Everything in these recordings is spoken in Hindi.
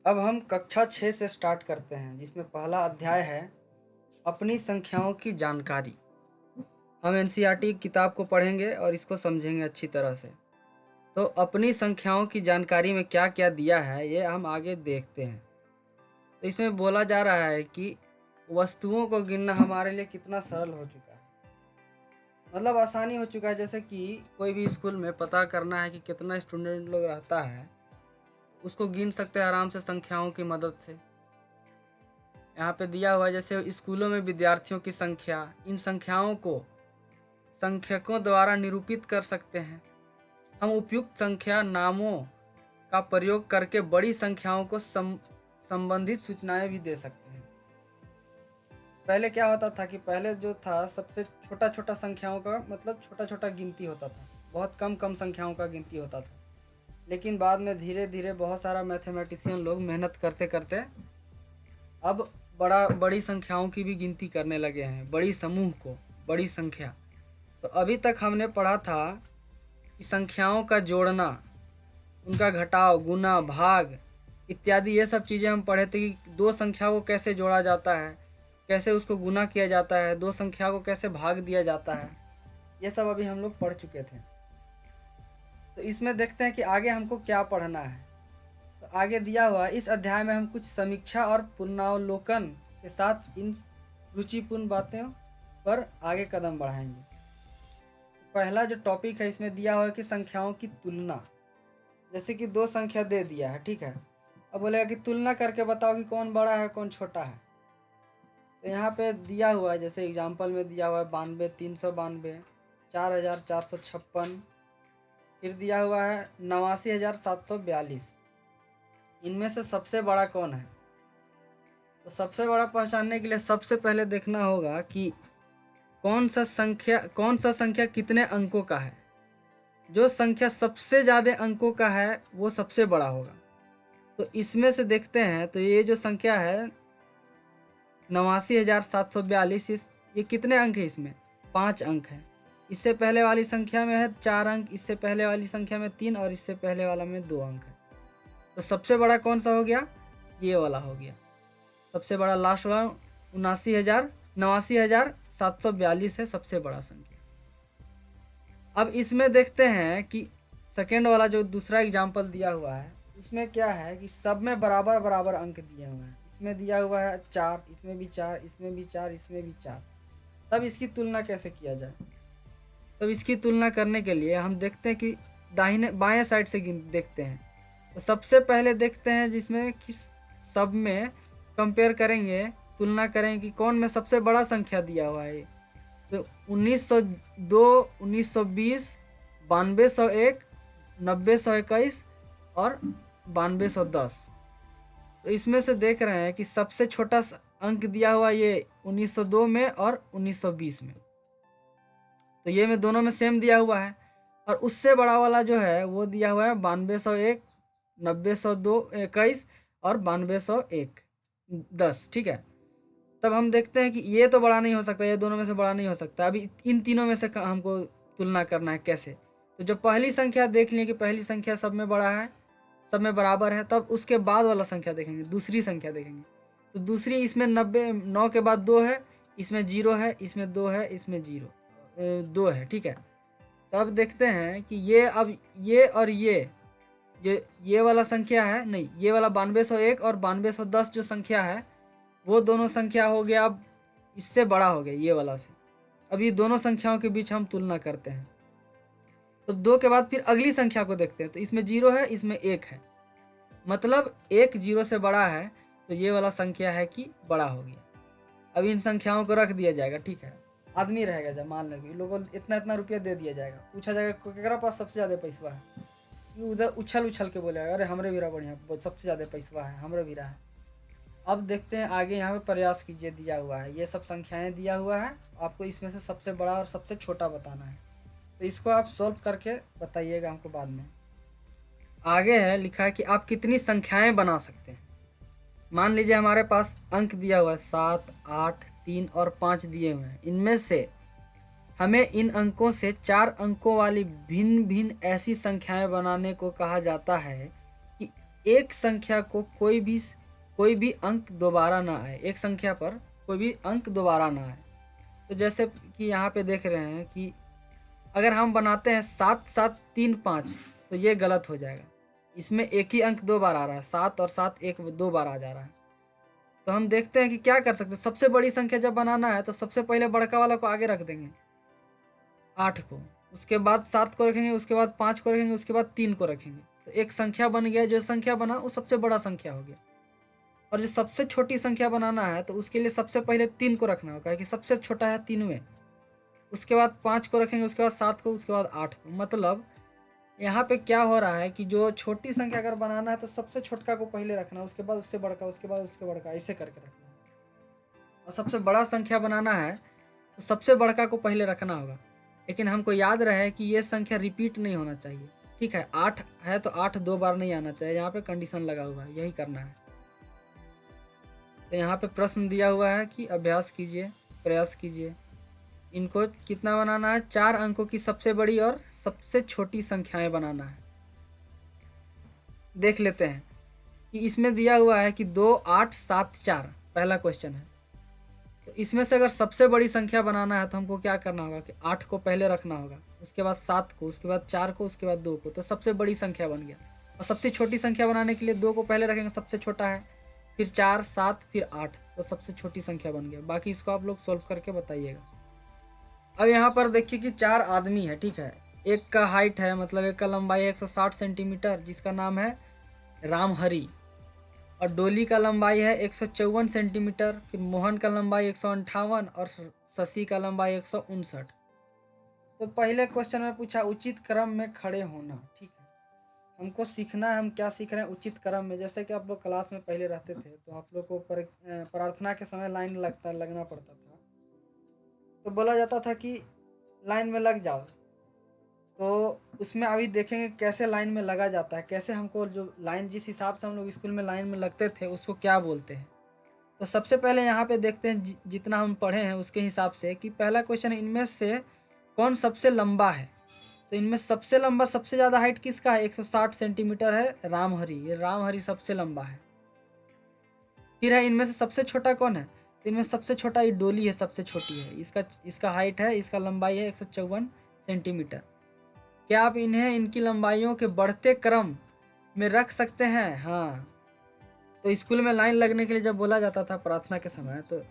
अब हम कक्षा 6 से स्टार्ट करते हैं, जिसमें पहला अध्याय है अपनी संख्याओं की जानकारी। हम एनसीईआरटी किताब को पढ़ेंगे और इसको समझेंगे अच्छी तरह से। तो अपनी संख्याओं की जानकारी में क्या क्या दिया है ये हम आगे देखते हैं। तो इसमें बोला जा रहा है कि वस्तुओं को गिनना हमारे लिए कितना सरल हो चुका है, मतलब आसानी हो चुका है। जैसे कि कोई भी स्कूल में पता करना है कि कितना स्टूडेंट लोग रहता है, उसको गिन सकते हैं आराम से संख्याओं की मदद से। यहाँ पे दिया हुआ है जैसे स्कूलों में विद्यार्थियों की संख्या, इन संख्याओं को संख्यकों द्वारा निरूपित कर सकते हैं। हम उपयुक्त संख्या नामों का प्रयोग करके बड़ी संख्याओं को संबंधित सूचनाएं भी दे सकते हैं। पहले क्या होता था कि पहले जो था सबसे छोटा छोटा संख्याओं का मतलब छोटा छोटा गिनती होता था, बहुत कम कम संख्याओं का गिनती होता था। लेकिन बाद में धीरे धीरे बहुत सारा मैथमेटिशियन लोग मेहनत करते करते अब बड़ी संख्याओं की भी गिनती करने लगे हैं, बड़ी समूह को, बड़ी संख्या। तो अभी तक हमने पढ़ा था कि संख्याओं का जोड़ना, उनका घटाव, गुना, भाग इत्यादि ये सब चीज़ें हम पढ़े थे कि दो संख्या को कैसे जोड़ा जाता है, कैसे उसको गुना किया जाता है, दो संख्या को कैसे भाग दिया जाता है। ये सब अभी हम लोग पढ़ चुके थे। तो इसमें देखते हैं कि आगे हमको क्या पढ़ना है। तो आगे दिया हुआ इस अध्याय में हम कुछ समीक्षा और पुनरावलोकन के साथ इन रुचिपूर्ण बातों पर आगे कदम बढ़ाएंगे। पहला जो टॉपिक है इसमें दिया हुआ है कि संख्याओं की तुलना। जैसे कि दो संख्या दे दिया है, ठीक है। अब बोलेगा कि तुलना करके बताओ कि कौन बड़ा है कौन छोटा है। तो यहाँ पे दिया हुआ है, जैसे एग्जाम्पल में दिया हुआ है 92,392, 4,456, फिर दिया हुआ है 89,742। इनमें से सबसे बड़ा कौन है? तो सबसे बड़ा पहचानने के लिए सबसे पहले देखना होगा कि कौन सा संख्या कितने अंकों का है। जो संख्या सबसे ज़्यादा अंकों का है वो सबसे बड़ा होगा। तो इसमें से देखते हैं, तो ये जो संख्या है 89,742, ये कितने अंक है? इसमें 5 अंक हैं। इससे पहले वाली संख्या में है 4 अंक, इससे पहले वाली संख्या में 3 और इससे पहले वाला में 2 अंक है। तो सबसे बड़ा कौन सा हो गया? ये वाला हो गया सबसे बड़ा, लास्ट वाला 89,742 है सबसे बड़ा संख्या। अब इसमें देखते हैं कि सेकेंड वाला जो दूसरा एग्जाम्पल दिया हुआ है, इसमें क्या है कि सब में बराबर बराबर अंक दिए हुए हैं। इसमें दिया हुआ है 4, इसमें भी 4, इसमें भी 4, इसमें भी 4। तब इसकी तुलना कैसे किया जाए? तब इसकी तुलना करने के लिए हम देखते हैं कि दाहिने बाएं साइड से देखते हैं। तो सबसे पहले देखते हैं जिसमें कि सब में कंपेयर करेंगे, तुलना करेंगे कि कौन में सबसे बड़ा संख्या दिया हुआ है। तो 1902, 1920, 9201, 90,121 और 9210। तो इसमें से देख रहे हैं कि सबसे छोटा अंक दिया हुआ ये 1902 में और 1920 में। तो ये में दोनों में सेम दिया हुआ है। और उससे बड़ा वाला जो है वो दिया हुआ है 9201, 90,121 और 92,110, ठीक है। तब हम देखते हैं कि ये तो बड़ा नहीं हो सकता, ये दोनों में से बड़ा नहीं हो सकता। अभी इन तीनों में से हमको तुलना करना है कैसे। तो जो पहली संख्या देख लें कि पहली संख्या सब में बड़ा है, सब में बराबर है, तब उसके बाद वाला संख्या देखेंगे, दूसरी संख्या देखेंगे। तो दूसरी, इसमें 9 के बाद 2 है, इसमें 0 है, इसमें 2 है, इसमें 2 है, ठीक है। तब देखते हैं कि ये अब ये और ये वाला संख्या है, नहीं, ये वाला 9201 और 9210 जो संख्या है वो दोनों संख्या हो गया अब इससे बड़ा हो गया ये वाला से। अब ये दोनों संख्याओं के बीच हम तुलना करते हैं। तो 2 के बाद फिर अगली संख्या को देखते हैं। तो इसमें 0 है, इसमें 1 है, मतलब 1 0 से बड़ा है, तो ये वाला संख्या है कि बड़ा हो गया। अब इन संख्याओं को रख दिया जाएगा, ठीक है। आदमी रहेगा, जब मान लो लोगों इतना इतना रुपया दे दिया जाएगा, पूछा जाएगा केकरा पास सबसे ज़्यादा पैसा है। उधर उछल उछल के बोलेगा अरे हमरे भी रहा बढ़िया, सबसे ज़्यादा पैसा है, हमरे भी रहा है। अब देखते हैं आगे, यहाँ पे प्रयास कीजिए दिया हुआ है, ये सब संख्याएं दिया हुआ है, आपको इसमें से सबसे बड़ा और सबसे छोटा बताना है। तो इसको आप सॉल्व करके बताइएगा हमको बाद में। आगे है लिखा है कि आप कितनी संख्याएं बना सकते हैं। मान लीजिए हमारे पास अंक दिया हुआ है 7, 8, 3 और 5 दिए हुए हैं। इनमें से हमें इन अंकों से 4 अंकों वाली भिन्न भिन्न ऐसी संख्याएं बनाने को कहा जाता है कि एक संख्या को कोई भी अंक दोबारा ना आए, एक संख्या पर कोई भी अंक दोबारा ना आए। तो जैसे कि यहाँ पे देख रहे हैं कि अगर हम बनाते हैं 7 7 3 5, तो ये गलत हो जाएगा। इसमें एक ही अंक 2 बार आ रहा है, 7 और 7 एक 2 बार आ जा रहा है। तो हम देखते हैं कि क्या कर सकते हैं। सबसे बड़ी संख्या जब बनाना है तो सबसे पहले बड़का वाला को आगे रख देंगे, 8 को, उसके बाद 7 को रखेंगे, उसके बाद 5 को रखेंगे, उसके बाद 3 को रखेंगे। तो एक संख्या बन गया, जो संख्या बना वो सबसे बड़ा संख्या हो गया। और जो सबसे छोटी संख्या बनाना है तो उसके लिए सबसे पहले 3 को रखना होगा, कि सबसे छोटा है 3 में, उसके बाद 5 को रखेंगे, उसके बाद 7 को, उसके बाद 8 को। मतलब यहाँ पे क्या हो रहा है कि जो छोटी संख्या अगर बनाना है तो सबसे छोटका को पहले रखना, उसके बाद उससे बड़का, उसके बाद उसके बड़का, ऐसे करके रखना है। और सबसे बड़ा संख्या बनाना है तो सबसे बड़का को पहले रखना होगा। लेकिन हमको याद रहे कि ये संख्या रिपीट नहीं होना चाहिए। ठीक है, 8 है तो 8 2 बार नहीं आना चाहिए, यहाँ पे कंडीशन लगा हुआ है, यही करना है। तो यहाँ पे प्रश्न दिया हुआ है कि अभ्यास कीजिए, प्रयास कीजिए। इनको कितना बनाना है, 4 अंकों की सबसे बड़ी और सबसे छोटी संख्याएं बनाना है। देख लेते हैं कि इसमें दिया हुआ है कि 2 8 7 4 पहला क्वेश्चन है। तो इसमें से अगर सबसे बड़ी संख्या बनाना है तो हमको क्या करना होगा कि 8 को पहले रखना होगा, उसके बाद 7 को, उसके बाद 4 को, उसके बाद 2 को। तो सबसे बड़ी संख्या बन गया। और सबसे छोटी संख्या बनाने के लिए 2 को पहले रखेंगे, सबसे छोटा है, फिर 4 7 फिर 8, तो सबसे छोटी संख्या बन गया। बाकी इसको आप लोग सॉल्व करके बताइएगा। अब यहाँ पर देखिए कि 4 आदमी है। ठीक है, एक का हाइट है, मतलब एक का लंबाई है 160 सेंटीमीटर, जिसका नाम है रामहरी। और डोली का लंबाई है 154 सेंटीमीटर, फिर मोहन का लंबाई 158 और शशि का लंबाई 159। तो पहले क्वेश्चन में पूछा उचित क्रम में खड़े होना। ठीक है, हमको सीखना है, हम क्या सीख रहे हैं उचित क्रम में। जैसे कि आप लोग क्लास में पहले रहते थे तो आप लोग को प्रार्थना के समय लाइन लगना पड़ता था, तो बोला जाता था कि लाइन में लग जाओ। तो उसमें अभी देखेंगे कैसे लाइन में लगा जाता है, कैसे हमको जो लाइन, जिस हिसाब से हम लोग स्कूल में लाइन में लगते थे उसको क्या बोलते हैं। तो सबसे पहले यहाँ पे देखते हैं जितना हम पढ़े हैं उसके हिसाब से कि पहला क्वेश्चन है, इनमें से कौन सबसे लंबा है। तो इनमें सबसे लंबा, सबसे ज़्यादा हाइट किसका है, 160 सेंटीमीटर है रामहरी। ये रामहरी सबसे लंबा है। फिर है इनमें से सबसे छोटा कौन है, तो इनमें सबसे छोटा ये डोली है, सबसे छोटी है। इसका हाइट है, इसका लंबाई है 154 सेंटीमीटर। क्या आप इन्हें इनकी लंबाइयों के बढ़ते क्रम में रख सकते हैं। हाँ, तो स्कूल में लाइन लगने के लिए जब बोला जाता था प्रार्थना के समय, तो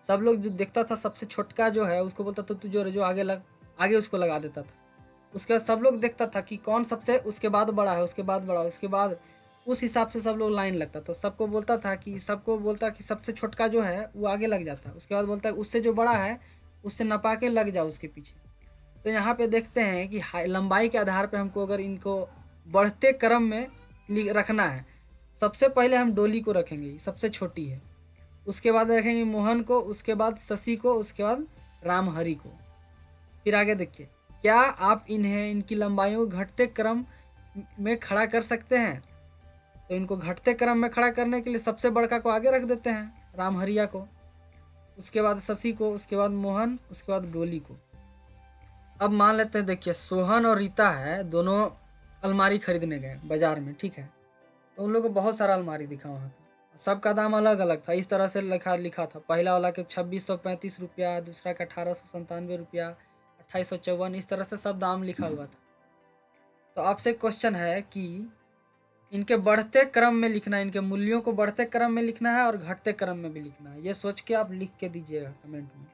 सब लोग जो देखता था सबसे छोटका जो है उसको बोलता था तू जो आगे लग, आगे उसको लगा देता था। उसके बाद सब लोग देखता था कि कौन सबसे उसके बाद बड़ा है, उसके बाद बड़ा, उसके बाद उस हिसाब से सब लोग लाइन लगता था। सबको बोलता कि सबसे छोटका जो है वो आगे लग जाता है, उसके बाद बोलता है उससे जो बड़ा है उससे नपा के लग जाओ उसके पीछे। तो यहाँ पे देखते हैं कि लंबाई के आधार पे हमको अगर इनको बढ़ते क्रम में रखना है, सबसे पहले हम डोली को रखेंगे, सबसे छोटी है, उसके बाद रखेंगे मोहन को, उसके बाद शशि को, उसके बाद रामहरि को। फिर आगे देखिए, क्या आप इन्हें इनकी लंबाइयों को घटते क्रम में खड़ा कर सकते हैं। तो इनको घटते क्रम में खड़ा करने के लिए सबसे बड़का को आगे रख देते हैं, रामहरिया को, उसके बाद शशि को, उसके बाद मोहन, उसके बाद डोली को। अब मान लेते हैं, देखिए सोहन और रीता है, दोनों अलमारी खरीदने गए बाजार में। ठीक है, तो उन लोगों को बहुत सारा अलमारी दिखा वहाँ पे, सबका दाम अलग अलग था। इस तरह से लिखा था, पहला वाला के 2635 रुपया, दूसरा का 1897 रुपया, 2854, इस तरह से सब दाम लिखा हुआ था। तो आपसे क्वेश्चन है कि इनके बढ़ते क्रम में लिखना है, इनके मूल्यों को बढ़ते क्रम में लिखना है और घटते क्रम में भी लिखना है। ये सोच के आप लिख के दीजिएगा कमेंट में।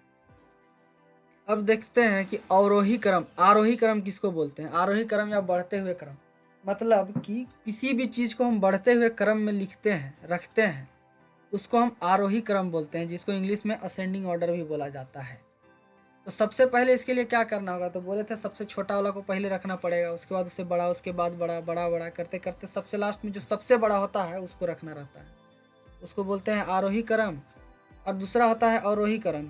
अब देखते हैं कि अवरोही क्रम, आरोही क्रम किसको बोलते हैं। आरोही क्रम या बढ़ते हुए क्रम, मतलब कि किसी भी चीज़ को हम बढ़ते हुए क्रम में लिखते हैं, रखते हैं, उसको हम आरोही क्रम बोलते हैं, जिसको इंग्लिश में असेंडिंग ऑर्डर भी बोला जाता है। तो सबसे पहले इसके लिए क्या करना होगा, तो बोले थे सबसे छोटा वाला को पहले रखना पड़ेगा, उसके बाद उससे बड़ा, उसके बाद बड़ा, बड़ा बड़ा करते करते सबसे लास्ट में जो सबसे बड़ा होता है उसको रखना रहता है, उसको बोलते हैं आरोही क्रम। और दूसरा होता है अवरोही क्रम,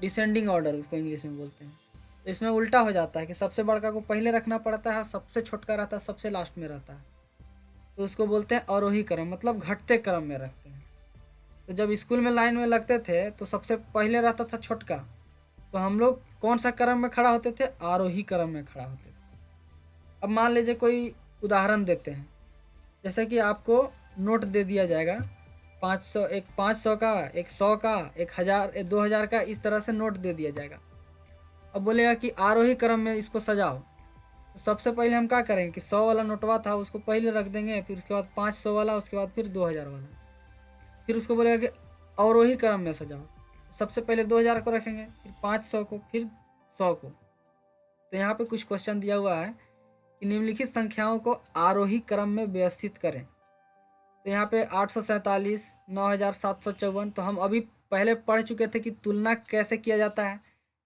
डिसेंडिंग ऑर्डर उसको इंग्लिश में बोलते हैं। तो इसमें उल्टा हो जाता है कि सबसे बड़का को पहले रखना पड़ता है, सबसे छोटका रहता है सबसे लास्ट में रहता है, तो उसको बोलते हैं अवरोही क्रम, मतलब घटते क्रम में रखते हैं। तो जब स्कूल में लाइन में लगते थे तो सबसे पहले रहता था छोटका, तो हम लोग कौन सा क्रम में खड़ा होते थे, आरोही क्रम में खड़ा होते थे। अब मान लीजिए कोई उदाहरण देते हैं, जैसे कि आपको नोट दे दिया जाएगा। 500, एक 500 का, एक 100 का, 1000, 2000 का, इस तरह से नोट दे दिया जाएगा। अब बोलेगा कि आरोही क्रम में इसको सजाओ। तो सबसे पहले हम क्या करेंगे कि 100 वाला नोटवा था उसको पहले रख देंगे, फिर उसके बाद 500 वाला, उसके बाद फिर 2000 वाला, फिर उसको बोलेगा कि अवरोही क्रम में सजाओ। सबसे पहले 2000 को रखेंगे, फिर 500 को, फिर 100 को। तो यहाँ पे कुछ क्वेश्चन दिया हुआ है कि निम्नलिखित संख्याओं को आरोही क्रम में व्यवस्थित करें। तो यहाँ पे 847, 9754, तो हम अभी पहले पढ़ चुके थे कि तुलना कैसे किया जाता है।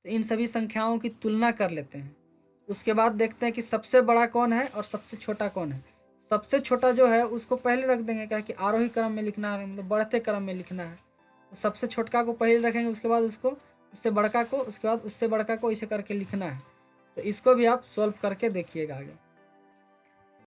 तो इन सभी संख्याओं की तुलना कर लेते हैं, उसके बाद देखते हैं कि सबसे बड़ा कौन है और सबसे छोटा कौन है। सबसे छोटा जो है उसको पहले रख देंगे, क्या कि आरोही क्रम में लिखना है, मतलब बढ़ते क्रम में लिखना है। तो सबसे छोटका को पहले रखेंगे, उसके बाद उसको, उससे बड़का को, उसके बाद उससे बड़का को, इसे करके लिखना है। तो इसको भी आप सॉल्व करके देखिएगा आगे।